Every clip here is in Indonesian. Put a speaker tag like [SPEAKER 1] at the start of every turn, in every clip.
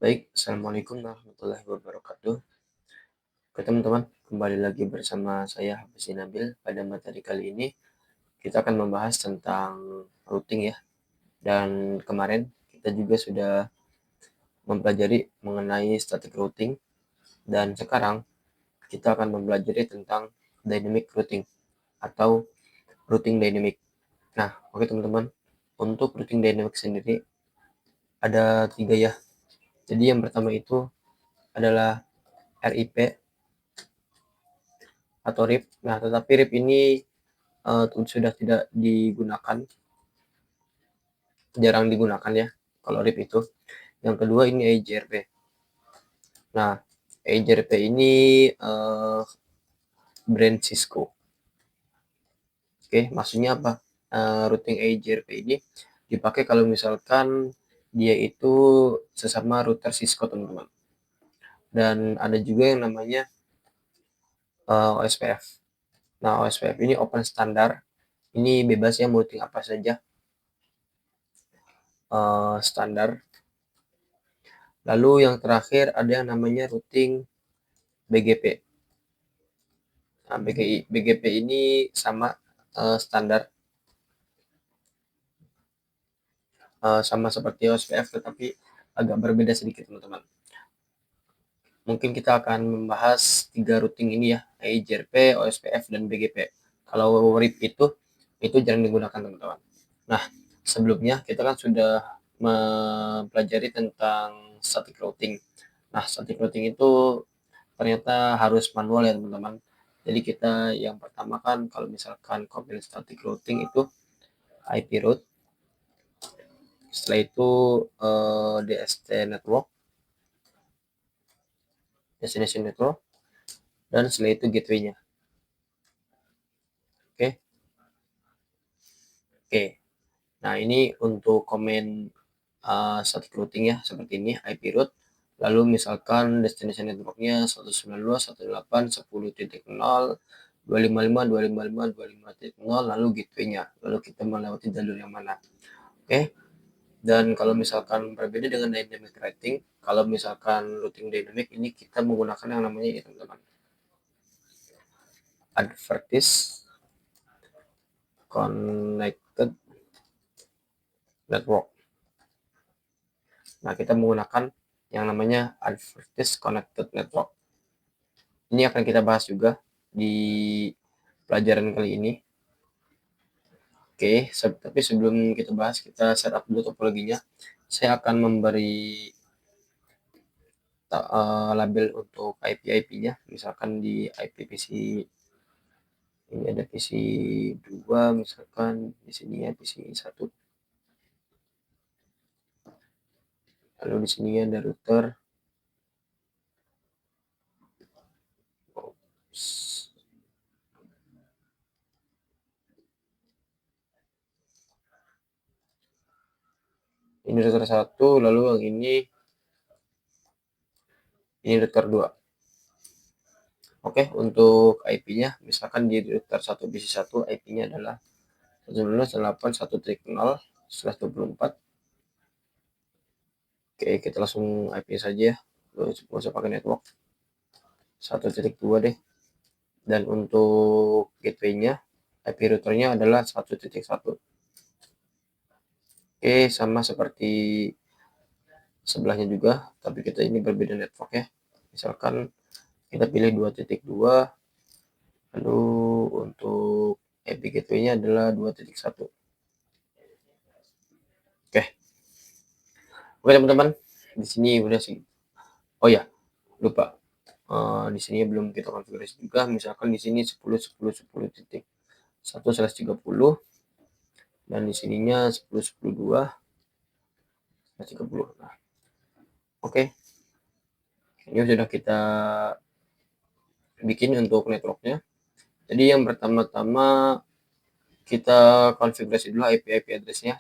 [SPEAKER 1] Baik, Assalamualaikum warahmatullahi wabarakatuh. Oke teman-teman, kembali lagi bersama saya Hafiz Nabil. Pada materi kali ini kita akan membahas tentang routing ya. Dan kemarin kita juga sudah mempelajari mengenai static routing dan sekarang kita akan mempelajari tentang dynamic routing atau routing dynamic. Nah, oke teman-teman, untuk routing dynamic sendiri ada 3 ya. Jadi yang pertama itu adalah RIP atau RIP. Nah, tetapi RIP ini sudah tidak digunakan, jarang digunakan ya kalau RIP itu. Yang kedua ini EIGRP. Nah, EIGRP ini brand Cisco. Oke, maksudnya apa? Routing EIGRP ini dipakai kalau misalkan dia itu sesama router Cisco teman-teman. Dan ada juga yang namanya OSPF. Nah, OSPF ini open standar. Ini bebas ya mau routing apa saja. Standar. Lalu yang terakhir ada yang namanya routing BGP. Nah, BGP ini sama standar, sama seperti OSPF tetapi agak berbeda sedikit teman-teman. Mungkin kita akan membahas 3 routing ini ya, EIGRP, OSPF, dan BGP. Kalau RIP itu jarang digunakan teman-teman. Nah, sebelumnya kita kan sudah mempelajari tentang static routing. Nah, static routing itu ternyata harus manual ya teman-teman. Jadi kita yang pertama kan kalau misalkan compile static routing itu IP route, setelah itu DST network, destination network, dan setelah itu gateway-nya. Oke. Nah, ini untuk komen static routing ya, seperti ini IP route. Lalu misalkan destination network-nya 192.168.10.255.255.255.0, lalu gateway-nya. Lalu kita melewati jalur yang mana. Oke. Dan kalau misalkan berbeda dengan dynamic routing, kalau misalkan routing dynamic ini kita menggunakan yang namanya ya teman-teman, advertise connected network. Nah, kita menggunakan yang namanya advertise connected network. Ini akan kita bahas juga di pelajaran kali ini. Oke, tapi sebelum kita bahas, kita setup dulu topologinya. Saya akan memberi label untuk IP-IP-nya. Misalkan di IP PC ini ada PC 2, misalkan di sini ya PC 1. Lalu di sini ada router. Ini router 1, lalu yang ini router 2. Oke, untuk IP-nya misalkan di router 1 PC 1 IP-nya adalah 192.168.1.24. Oke, kita langsung IP saja ya. Nggak usah pakai network. 1.2 deh. Dan untuk gateway-nya IP routernya adalah 1.1. Oke, sama seperti sebelahnya juga, tapi kita ini berbeda network ya. Misalkan kita pilih 2.2, lalu untuk IP gateway-nya adalah 2.1. Oke teman-teman, di sini udah sih. Oh ya, lupa. Di sini belum kita konfigurasi juga. Misalkan di sini 10.10.10.1/30 dan di sininya 10.10.2/30. Nah, oke. Ini sudah kita bikin untuk networknya. Jadi yang pertama-tama kita konfigurasi dulu IP address-nya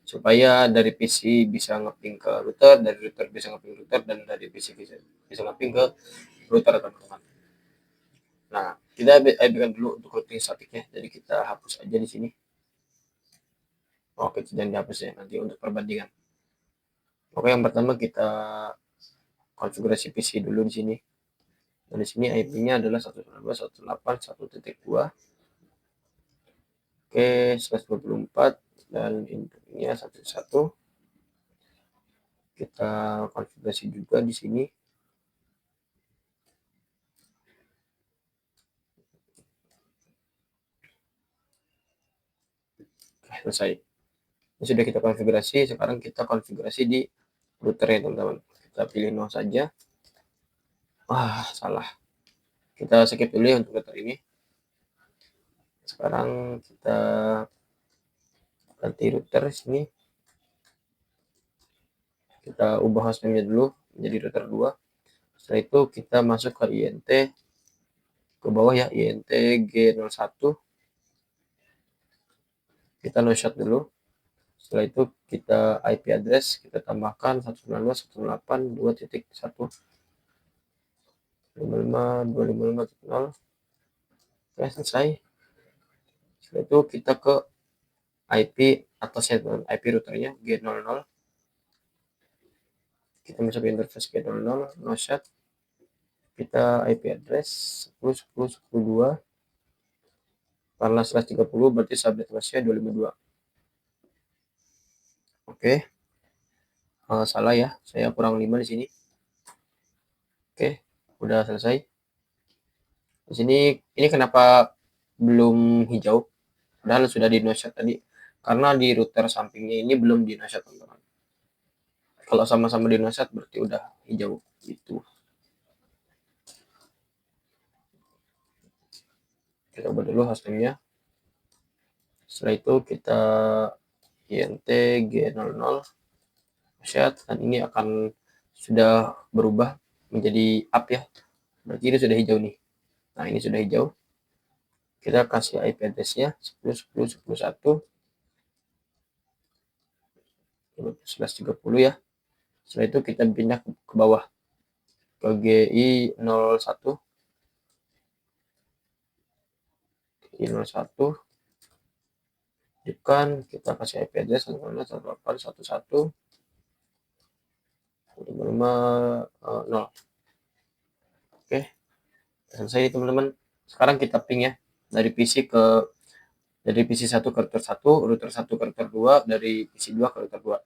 [SPEAKER 1] supaya dari PC bisa ngeping ke router, dari router bisa ngeping router, dan dari PC bisa ngeping ke router teman-teman. Nah, kita IP-kan dulu untuk routing statiknya, jadi kita hapus aja di sini. Oke, jangan dihapus ya, nanti untuk perbandingan. Oke, yang pertama kita konfigurasi PC dulu di sini. Dan di sini IP-nya adalah 192.168.1.2. Oke, 124 dan inputnya 11. Kita konfigurasi juga di sini. Selesai. Ini sudah kita konfigurasi, sekarang kita konfigurasi di routernya teman-teman. Kita pilih no saja. Wah, salah. Kita skip dulu ya untuk router ini. Sekarang kita ganti router sini. Kita ubah hostname-nya dulu menjadi router 2. Setelah itu kita masuk ke INT, ke bawah ya, INT G01. Kita no shot dulu. Setelah itu kita IP address, kita tambahkan 192.168.2.1. 55.255.0. Oke, selesai. Setelah itu kita ke IP atasnya, IP routernya G00. Kita masuk ke interface G00, no shot. Kita IP address 10.10.10.2. Karena 130 berarti subnet hostnya 252. Oke. Salah ya, saya kurang 5 di sini. Oke, udah selesai. Di sini ini kenapa belum hijau? Padahal sudah di no shot tadi. Karena di router sampingnya ini belum di no shot, teman-teman. Kalau sama-sama di no shot berarti udah hijau gitu. Kita ubah dulu hostname-nya. Setelah itu kita int g00 shot, dan ini akan sudah berubah menjadi up ya. Berarti ini sudah hijau nih. Nah, ini sudah hijau. Kita kasih IP address-nya 10.10.10.1. 11.30 ya. Setelah itu kita pindah ke bawah ke GI01. GI01. Depan kita kasih IP address 108.1.1.1.0. Oke, selesai teman-teman. Sekarang kita ping ya dari PC 1 ke router 1, router 1 ke router 2, dari PC 2 ke router 2.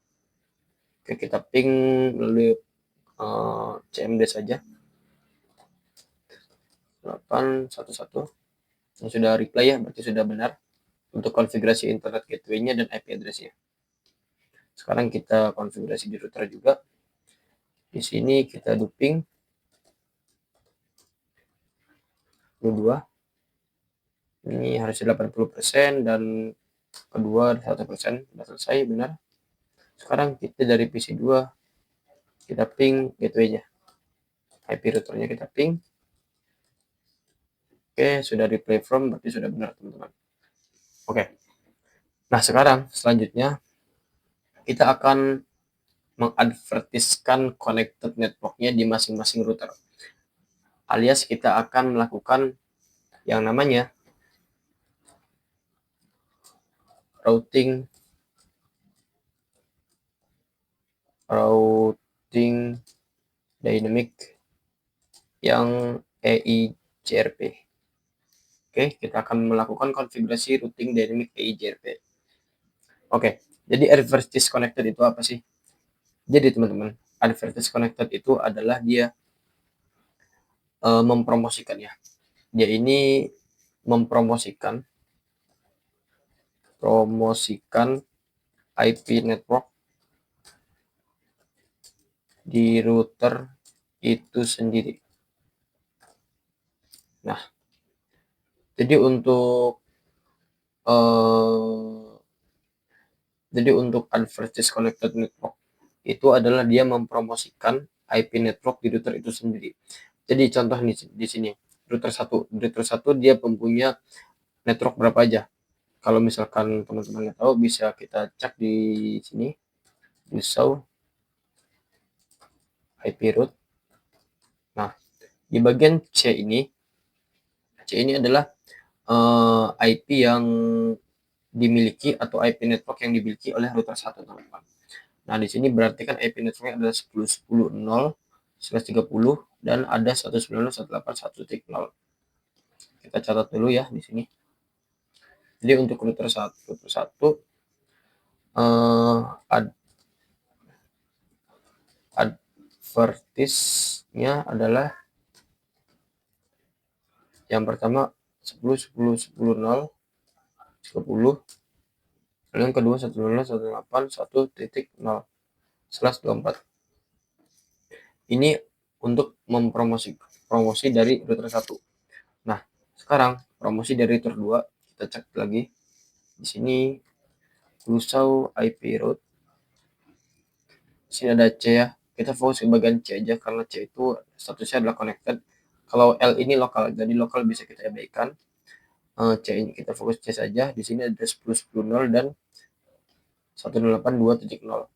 [SPEAKER 1] Oke, kita ping melalui CMD saja 8.1.1. Yang sudah reply ya, berarti sudah benar untuk konfigurasi internet gateway-nya dan IP address-nya. Sekarang kita konfigurasi di router juga. Di sini kita duping 2. Ini harus 80% dan kedua 100%. Sudah selesai, benar. Sekarang kita dari PC 2 kita ping gateway-nya. IP routernya kita ping. Oke, sudah replay from, berarti sudah benar teman-teman. Oke. Nah, sekarang selanjutnya kita akan mengadvertiskan connected network-nya di masing-masing router. Alias kita akan melakukan yang namanya routing dynamic yang EIGRP. Oke, kita akan melakukan konfigurasi routing dynamic EIGRP. Oke, jadi advertise connected itu apa sih? Jadi teman-teman, advertise connected itu adalah dia mempromosikan ya. Dia ini mempromosikan IP network di router itu sendiri. Nah, jadi untuk advertise connected network itu adalah dia mempromosikan IP network di router itu sendiri. Jadi contoh nih di sini, router 1 dia mempunyai network berapa aja. Kalau misalkan teman-teman nggak tahu, bisa kita cek di sini, di show IP route. Nah, di bagian C ini adalah IP yang dimiliki atau IP network yang dimiliki oleh router 1, teman-teman. Nah, di sini berarti kan IP networknya adalah 10.10.0/30 dan ada 192.168.1.0. Kita catat dulu ya di sini. Jadi untuk router 1 ad advertisnya adalah yang pertama 10.10.10.0/30, lalu yang kedua 192.168.1.0/24. Ini untuk promosi dari router 1. Nah, sekarang promosi dari router 2 kita cek lagi. Di sini Curaçao IP route. Di sini ada C ya. Kita fokus ke bagian C aja karena C itu statusnya adalah connected. Kalau L ini lokal, jadi lokal bisa kita abaikan. C ini kita fokus C saja. Di sini ada 10.10.0 dan 192.0.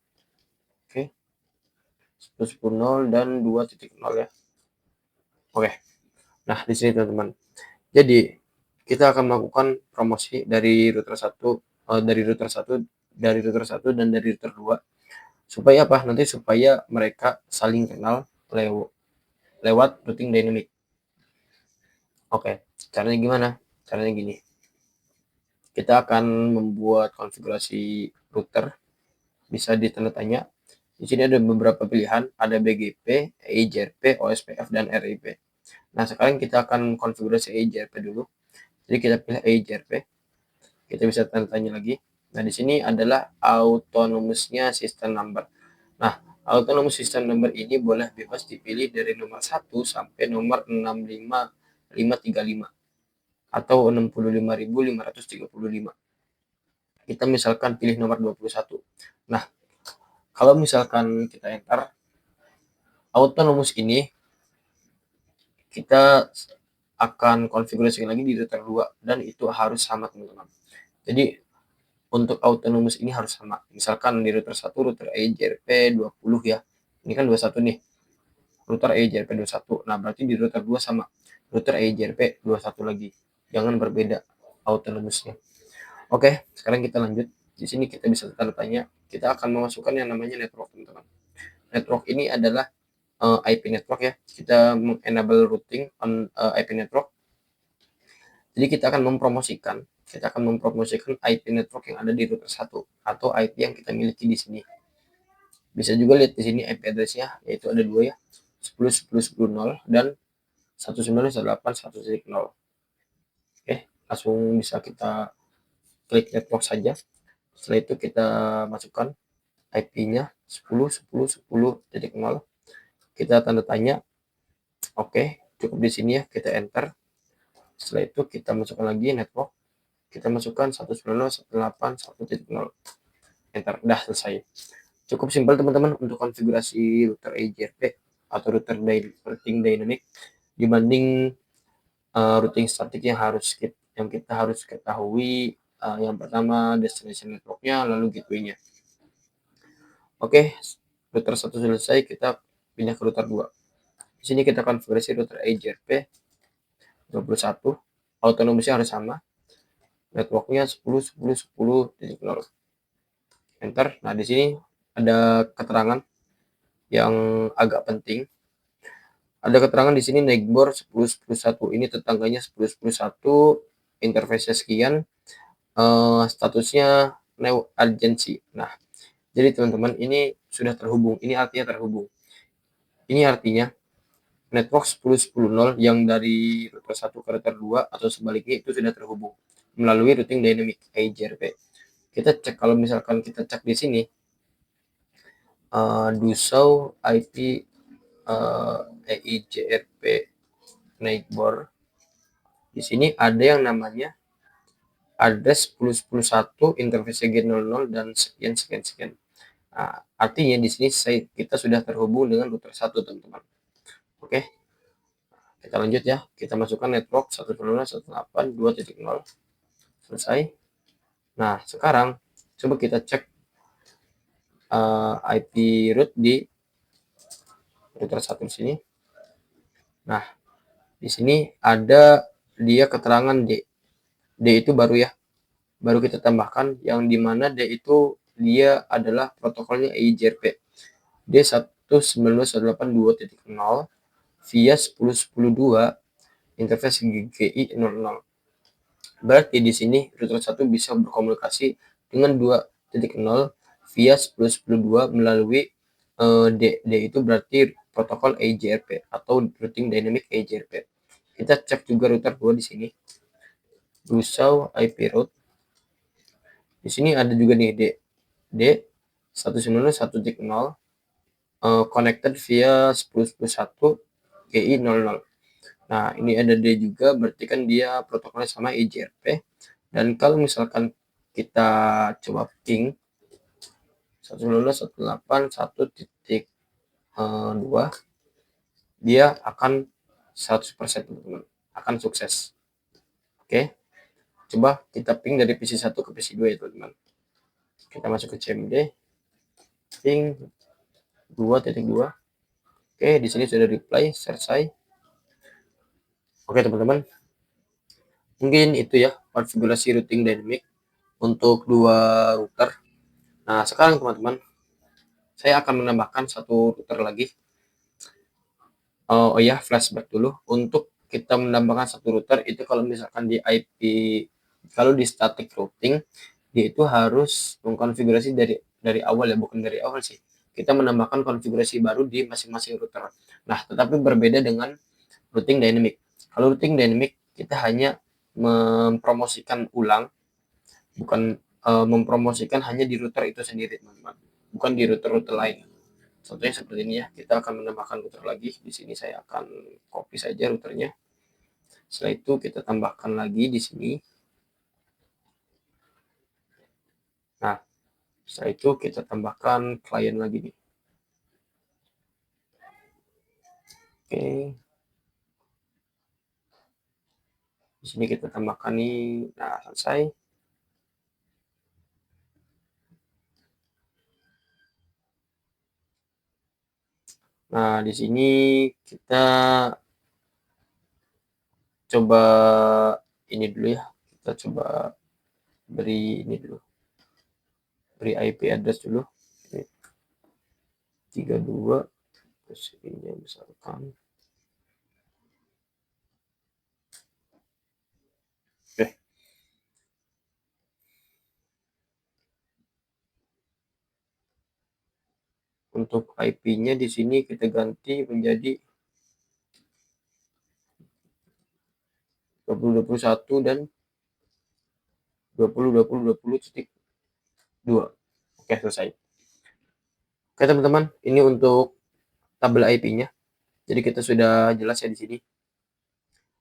[SPEAKER 1] Oke. 10.10.0 dan 2.0 ya. Oke. Nah, di sini teman-teman. Jadi, kita akan melakukan promosi dari router 1 dari router 1 dan dari router 2. Supaya apa? Nanti supaya mereka saling kenal lewat routing dynamic. Oke, caranya gimana? Caranya gini. Kita akan membuat konfigurasi router, bisa ditanda tanya. Di sini ada beberapa pilihan, ada BGP, EIGRP, OSPF, dan RIP. Nah, sekarang kita akan konfigurasi EIGRP dulu. Jadi kita pilih EIGRP. Kita bisa tanda tanya lagi. Nah, di sini adalah autonomousnya system number. Nah, autonomous system number ini boleh bebas dipilih dari nomor 1 sampai nomor 65535 atau 65.535. Kita misalkan pilih nomor 21. Nah, kalau misalkan kita enter autonomous ini, kita akan konfigurasi lagi di router 2 dan itu harus sama teman-teman. Jadi untuk autonomous ini harus sama. Misalkan di router 1 router EIGRP 20 ya. Ini kan 21 nih. Router EIGRP 21. Nah, berarti di router 2 sama. Router EIGRP 21 lagi. Jangan berbeda autonomousnya. Oke, sekarang kita lanjut. Di sini kita bisa tanda tanya. Kita akan memasukkan yang namanya network, teman-teman. Network ini adalah IP network ya. Kita enable routing on IP network. Jadi kita akan mempromosikan IP network yang ada di router 1 atau IP yang kita miliki di sini. Bisa juga lihat di sini IP address-nya, yaitu ada 2 ya. 10.10.10.0 dan 192.168.1.0. Oke, langsung bisa kita klik network saja. Setelah itu kita masukkan IP-nya 10.10.10.0. Kita tanda tanya. Oke, cukup di sini ya, kita enter. Setelah itu kita masukkan lagi network. Kita masukkan 192.168.1.0. Enter. Udah selesai. Cukup simpel teman-teman untuk konfigurasi router EIGRP atau router routing dynamic dibanding routing statik yang kita harus ketahui. Yang pertama destination networknya, lalu gateway-nya. Oke, router 1 selesai, kita pindah ke router 2. Di sini kita konfigurasi router EIGRP 21. Autonomousnya harus sama. Networknya 10.10.10.0. Enter. Nah, di sini ada keterangan yang agak penting. Ada keterangan di sini neighbor 10.10.1. Ini tetangganya 10.10.1, interface sekian, statusnya no urgency. Nah, jadi teman-teman ini sudah terhubung. Ini artinya terhubung. Ini artinya network 10.10.0 yang dari router 1 ke router 2 atau sebaliknya itu sudah terhubung melalui routing dynamic EIGRP. Kita cek, kalau misalkan kita cek di sini Curaçao IP EIGRP neighbor. Di sini ada yang namanya address 10.10.1 interface get 00 dan sekian. Nah, artinya di sini kita sudah terhubung dengan router 1, teman-teman. Oke. Kita lanjut ya. Kita masukkan network 192.168.2.0. Selesai. Nah, sekarang coba kita cek IP root di router 1 di sini. Nah, di sini ada dia keterangan D. D itu baru ya. Baru kita tambahkan yang dimana D itu dia adalah protokolnya EIGRP D192.168.2.0 via 10.10.2 interface GGI 00. Berarti di sini router 1 bisa berkomunikasi dengan 2.0 via 10.10.2 melalui D itu berarti protokol EIGRP atau routing dynamic EIGRP. Kita cek juga router 2 di sini. Rusau IP route. Di sini ada juga nih D 191.0 connected via 10.10.1 GI 00. Nah, ini ada D juga, berarti kan dia protokolnya sama EIGRP. Dan kalau misalkan kita coba ping 192.168.1.2, dia akan 100% teman-teman, akan sukses. Oke, coba kita ping dari PC 1 ke PC 2 ya teman-teman. Kita masuk ke CMD, ping 2.2. Oke, di sini sudah reply selesai. Oke teman-teman, mungkin itu ya konfigurasi routing dynamic untuk dua router. Nah, sekarang teman-teman, saya akan menambahkan satu router lagi. Oh ya, flashback dulu. Untuk kita menambahkan satu router itu kalau misalkan di IP, kalau di static routing, dia itu harus mengkonfigurasi dari awal ya, bukan dari awal sih. Kita menambahkan konfigurasi baru di masing-masing router. Nah, tetapi berbeda dengan routing dynamic. Kalau routing dynamic kita hanya mempromosikan ulang, bukan mempromosikan hanya di router itu sendiri, teman-teman. Bukan di router-router lain. Contohnya seperti ini ya, kita akan menambahkan router lagi. Di sini saya akan copy saja routernya. Setelah itu kita tambahkan lagi di sini. Nah, setelah itu kita tambahkan klien lagi nih. Oke. Di sini kita tambahkan nih. Nah, selesai. Nah, di sini kita coba ini dulu ya. Kita coba beri ini dulu. Beri IP address dulu. Ini 32 terus ini misalkan. Oke. Untuk IP-nya di sini kita ganti menjadi 2021 dan 20.20.20.2. Oke, selesai. Oke, teman-teman, ini untuk tabel IP-nya. Jadi kita sudah jelas ya di sini.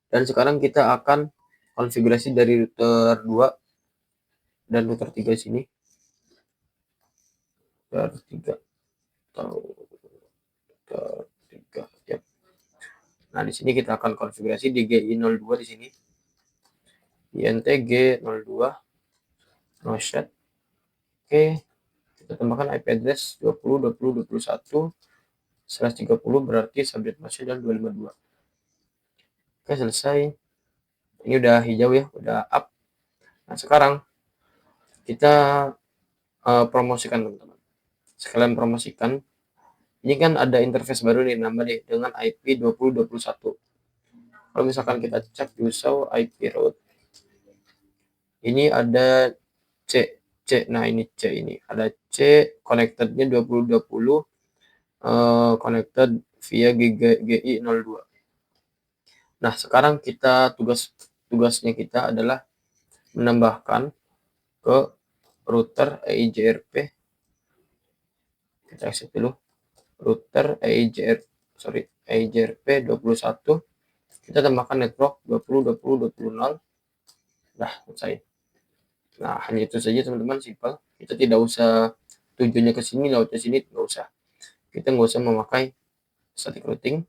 [SPEAKER 1] Dan sekarang kita akan konfigurasi dari router 2 dan router 3 di sini. Router 3 atau router 3 ya. Nah, di sini kita akan konfigurasi di GI02 di sini. INTG 02 no set. Oke, kita tambahkan IP address 20.20.21/30 berarti subnet masknya adalah 252. Oke, selesai. Ini udah hijau ya, udah up. Nah, sekarang kita promosikan teman-teman. Sekalian promosikan. Ini kan ada interface baru nih nambah nih dengan IP 20.21. Kalau misalkan kita cek user IP route, ini ada C. Nah, ini C ini. Ada C connected-nya 2020 connected via GI 02. Nah, sekarang kita tugasnya kita adalah menambahkan ke router EIGRP. Kita exit dulu. Router EIGRP 21. Kita tambahkan network 20.20.20.0. Nah, selesai. Nah, hanya itu saja teman-teman, simpel. Kita tidak usah tujuannya ke sini, lautnya sini, nggak usah. Kita nggak usah memakai static routing.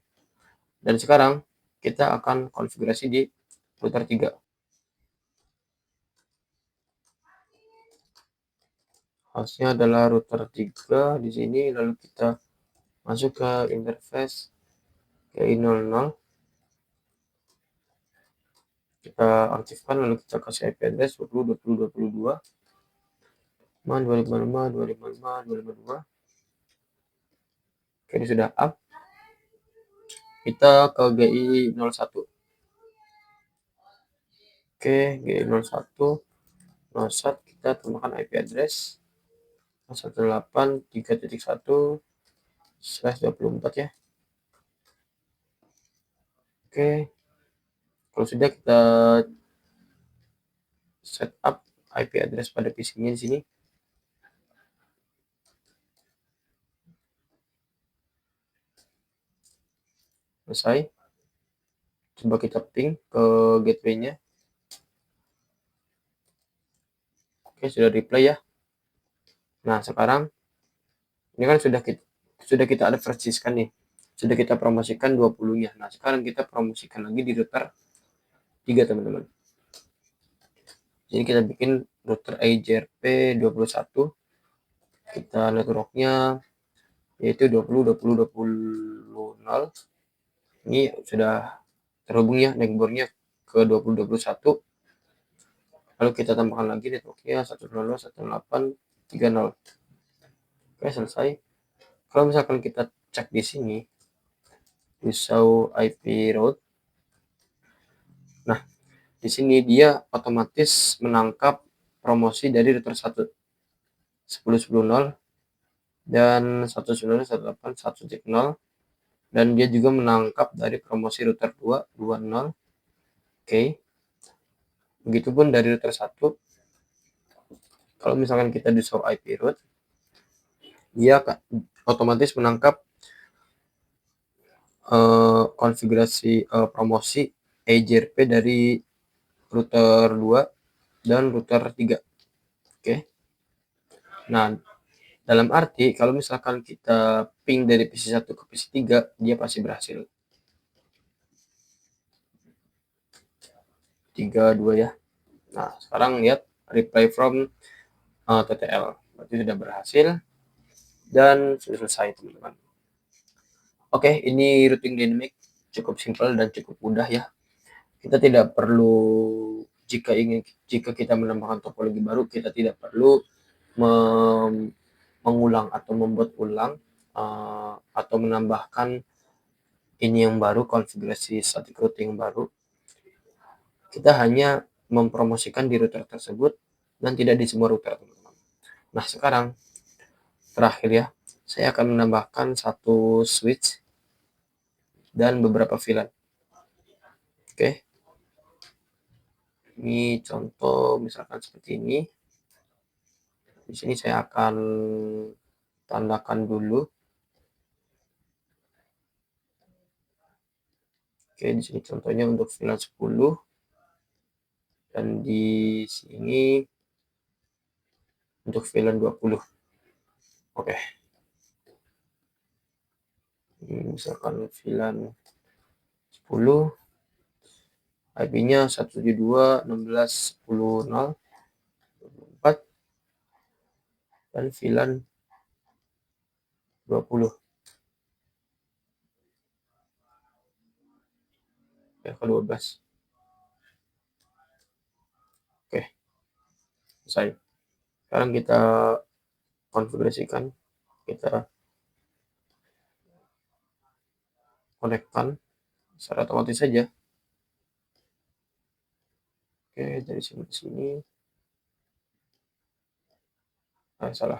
[SPEAKER 1] Dan sekarang kita akan konfigurasi di router 3. Hostnya adalah router 3 di sini, lalu kita masuk ke interface GI00. Kita aktifkan, lalu kita kasih IP address 20.20.22. 255, 255, 255, 252. Oke, ini sudah up. Kita ke GI 01. Oke, GI 01. Nosat kita tambahkan IP address 108.3.1/24 ya. Oke, kalau sudah kita setup IP address pada PC-nya di sini. Selesai. Coba kita ping ke gateway-nya. Oke, sudah reply ya. Nah, sekarang ini kan sudah kita ada versikan nih. Sudah kita promosikan 20-nya. Nah, sekarang kita promosikan lagi di router 3, teman-teman. Jadi kita bikin router IJRP 21. Kita networknya yaitu 20.20.20.0. Ini sudah terhubung ya networknya ke 20.21. Lalu kita tambahkan lagi networknya 100.168.30. Oke, selesai. Kalau misalkan kita cek di sini di show IP route, nah di sini dia otomatis menangkap promosi dari router 1 10.10.0 dan 1.9.1.8.1.0, dan dia juga menangkap dari promosi router 2 2.0. Oke, begitupun dari router 1. Kalau misalkan kita di show IP route, dia otomatis menangkap konfigurasi promosi EJRP dari router 2 dan router 3. Oke. Nah, dalam arti kalau misalkan kita ping dari PC1 ke PC3, dia pasti berhasil. 3 2 ya. Nah, sekarang lihat reply from TTL. Berarti sudah berhasil dan sudah selesai, teman-teman. Oke, ini routing dynamic cukup simpel dan cukup mudah ya. Kita tidak perlu, jika kita menambahkan topologi baru, kita tidak perlu mengulang atau membuat ulang atau menambahkan ini yang baru, konfigurasi static routing yang baru. Kita hanya mempromosikan di router tersebut dan tidak di semua router, teman-teman. Nah, sekarang terakhir ya, saya akan menambahkan satu switch dan beberapa VLAN. Oke, ini contoh misalkan seperti ini. Di sini saya akan tandakan dulu. Oke, di sini contohnya untuk VLAN 10 dan di sini untuk VLAN 20. Oke. Ini misalkan VLAN 10, IP-nya 172.16.10.0.24 dan VLAN 20. Ya, ke 12. Oke, selesai. Sekarang kita konfigurasikan, kita konekkan secara otomatis saja. Oke, dari sini ke sini. Salah.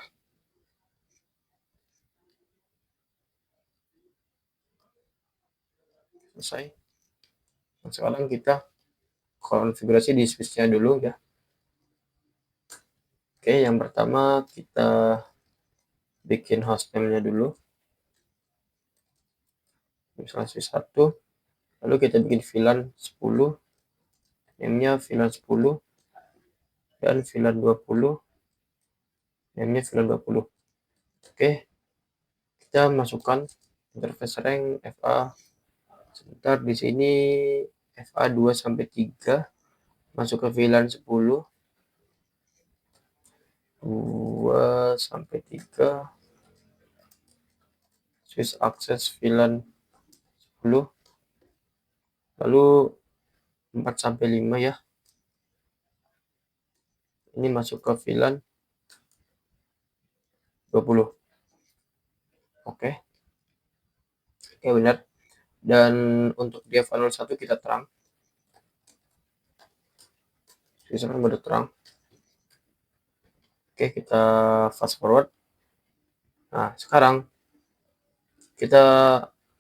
[SPEAKER 1] Selesai. Nah, sekarang kita konfigurasi di switch-nya dulu ya. Oke, yang pertama kita bikin hostname-nya dulu. Misalnya switch 1. Lalu kita bikin VLAN 10. Name-nya VLAN 10 dan VLAN 20. Name-nya VLAN 20. Oke. Kita masukkan interface rank FA. Sebentar, di sini FA 2 sampai 3. Masuk ke VLAN 10. 2 sampai 3. Switch access VLAN 10. Lalu 4 sampai 5 ya. Ini masuk ke VLAN 20. Oke. Oke, benar. Dan untuk di F01 kita terang. Misalkan mode terang. Oke, kita fast forward. Nah, sekarang kita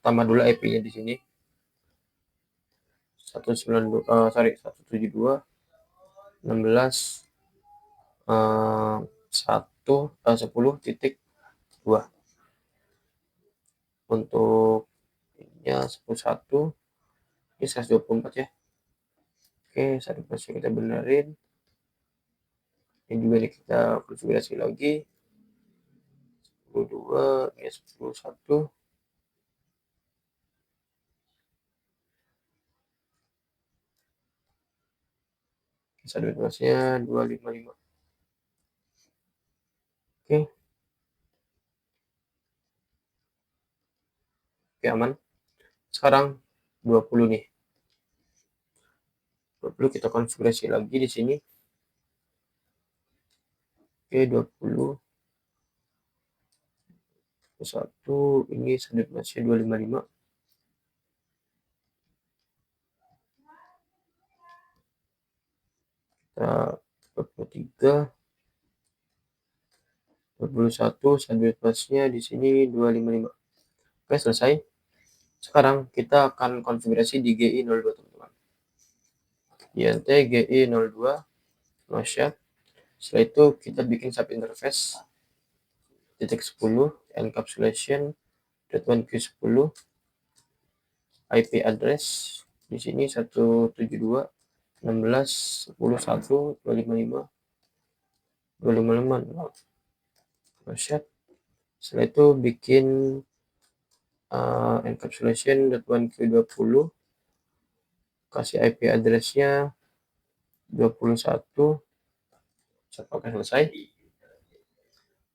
[SPEAKER 1] tambah dulu IP-nya di sini. 10.2. Untuk ininya 11 ini 124 ya. Oke, satu versi kita benerin. Ini juga nih kita konfigurasi lagi. 10.2, ini 10.1. Satu versinya 255. Oke. Oke, aman. Sekarang 20 nih. 20 kita konfigurasi lagi di sini. Oke, 20. Satu ini standar masih 255. Kita 23, 21 standar busnya di sini 255. Oke, selesai. Sekarang kita akan konfigurasi di GI02, teman-teman. INT GI02 Noshad. Setelah itu kita bikin sub interface titik 10 encapsulation .1q10 IP address di sini 172.16.10.1.255 Noshad. Setelah itu bikin encapsulation .1q20, kasih IP addressnya 21. Oke, selesai.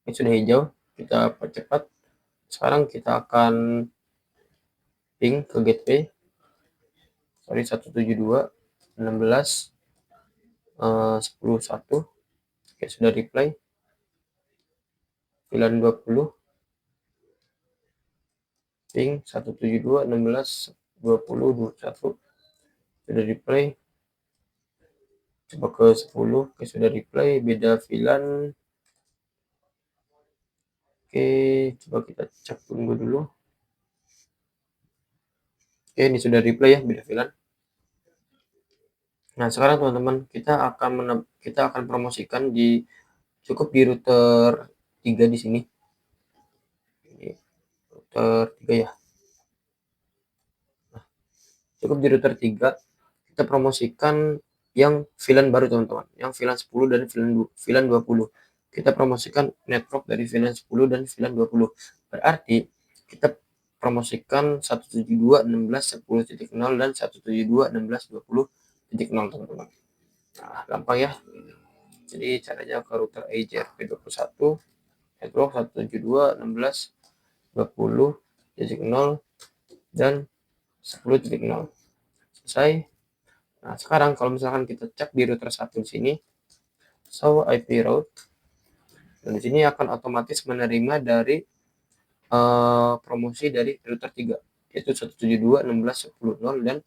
[SPEAKER 1] Ini sudah hijau, kita percepat. Sekarang kita akan ping ke gateway. 172.16.10.1. Oke, sudah reply. VLAN 20 ping 172.16.20.21. Sudah reply. Coba ke 10. Oke, sudah reply. Beda VLAN. Oke, coba kita cek tunggu dulu. Oke, ini sudah reply ya, beda VLAN. Nah, sekarang teman-teman kita akan promosikan cukup di router 3 di sini. Ini router 3 ya. Nah, cukup di router 3 kita promosikan yang VLAN baru, teman-teman, yang VLAN 10 dan VLAN 20. Kita promosikan network dari VLAN 10 dan VLAN 20. Berarti kita promosikan 172.16.10.0 dan 172.16.20.0, teman-teman. Nah, gampang ya. Jadi caranya ke router EJRP21 network 172.16.20.0 dan 10.0. Selesai. Nah, sekarang kalau misalkan kita cek di router 1 di sini, show IP route, dan di sini akan otomatis menerima dari promosi dari router 3, yaitu 172.16.10.0 dan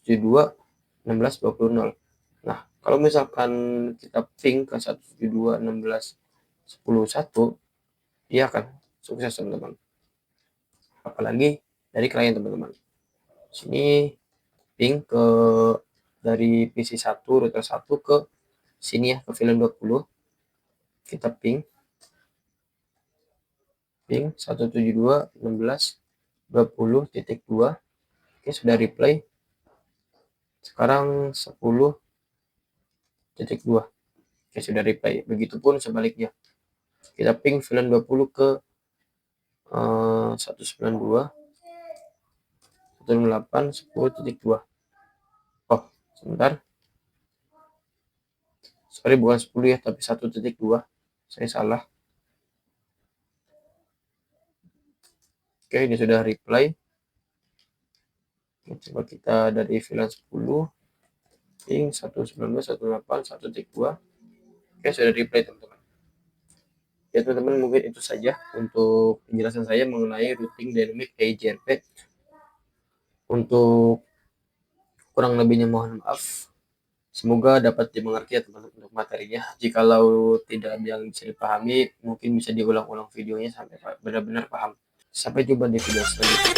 [SPEAKER 1] 172.16.20.0. Nah, kalau misalkan kita ping ke 172.16.10.1, dia akan sukses, teman-teman. Apalagi dari klien, teman-teman. Sini ping ke dari PC1 router 1 ke sini ya, ke VLAN 20. Kita ping 172.16.20.2. Oke, sudah reply. Sekarang 10.2. Oke, sudah reply. Begitupun sebaliknya. Kita ping VLAN 20 ke 192.168.10.2. Oh, sebentar. Sorry, bukan 10 ya, tapi 1.2. Saya salah. Oke, ini sudah reply. Coba kita dari VLAN 10 ping 119.168.1.2. Oke, sudah reply, teman-teman. Ya teman-teman, mungkin itu saja untuk penjelasan saya mengenai routing dynamic EIGRP. Untuk kurang lebihnya mohon maaf. Semoga dapat dimengerti ya teman-teman untuk materinya. Jikalau tidak ada yang bisa dipahami, mungkin bisa diulang-ulang videonya sampai benar-benar paham. Sampai jumpa di video selanjutnya.